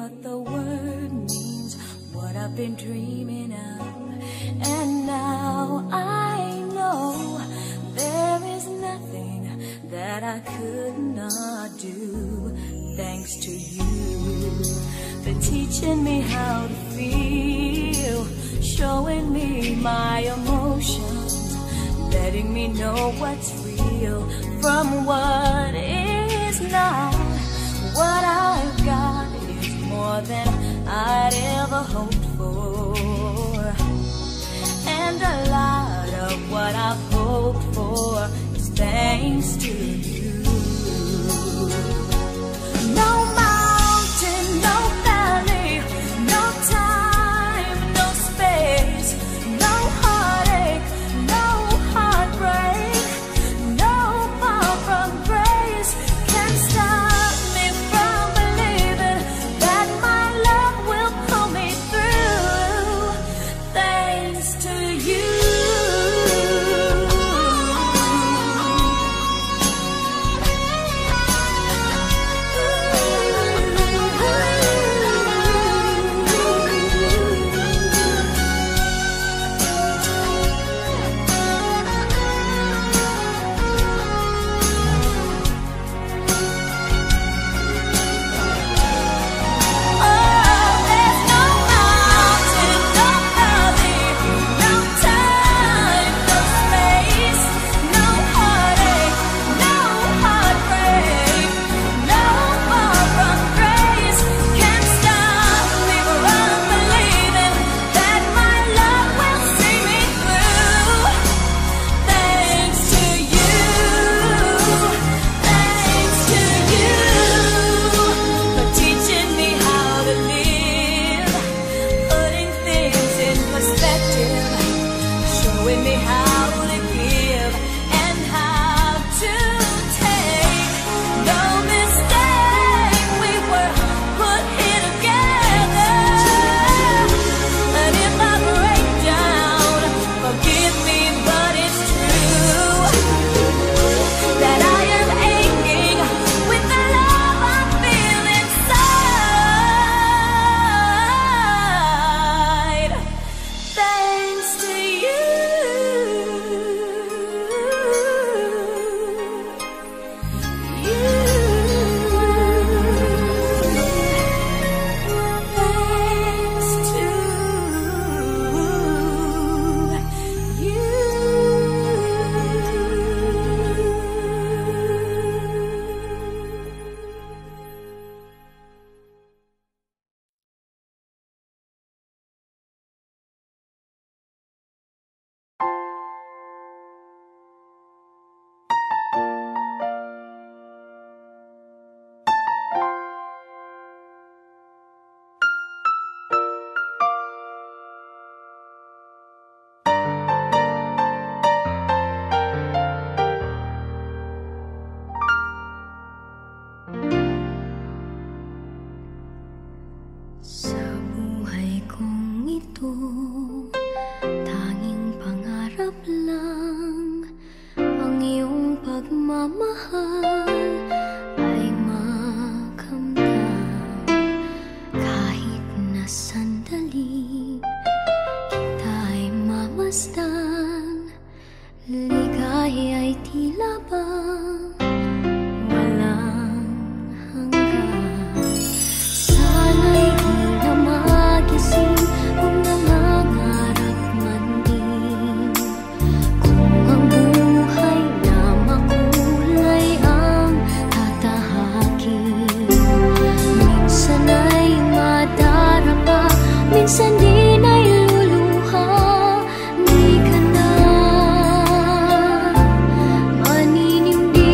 what the word means, what I've been dreaming of. And now I know there is nothing that I could not do. Thanks to you for teaching me how to feel, showing me my emotions, letting me know what's real from what is not. What I've got is more than I'd ever hoped for, and a lot of what I've hoped for is thanks to you. No mountain, no valley, no time, no space, no heartache, no heartbreak, no far from grace can stop me from believing that my love will pull me through. Thanks to you. Maninimdim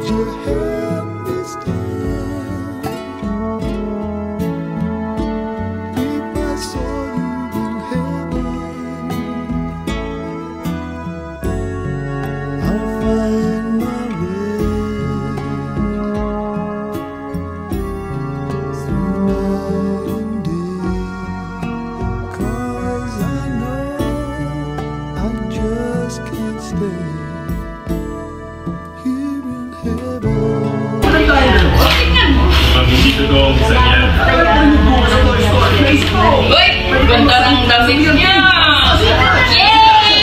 you help me stand? If I saw you in heaven, I'll find my way through night and day, 'cause I know I just can't stay here in heaven. Uy! Ganda ng damit niya! Yay!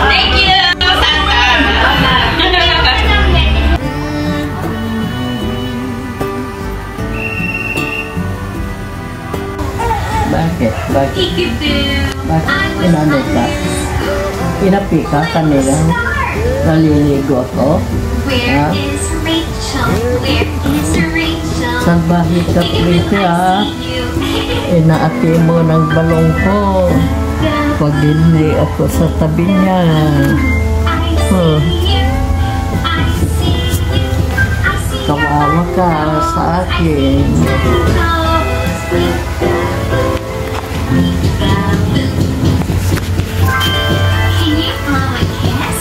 Thank you, Santa! Bakit? Bakit? Bakit? Inano ka? Inapi ka kanila? Naliligo ako? Where is Rachel? Where is Rachel? Salbahe ka, Priti, ha? Inaati mo ng balong ko. Pag hindi ako sa tabi niya. Kawawa ka sa akin. Can you blow a kiss?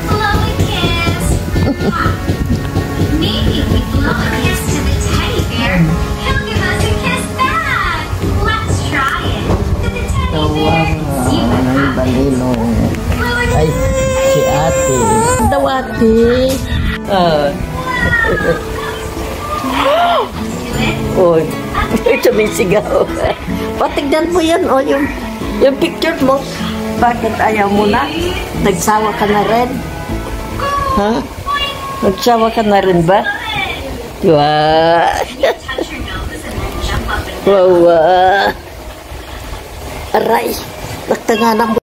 Blow a kiss. Maybe if we blow a kiss to the teddy bear, he'll give us a kiss back. Let's try it. Did the teddy bear kiss you Ng balilong. Blow a Ay, kiss. si ate. Daw ate. Uy, sumisigaw. Patignan mo yan, o, yung picture mo. Bakit ayaw mo na? Nagsawa ka na rin? Ha? Nagsawa ka na rin ba? Wow. Wow. Aray, nagtanganan mo.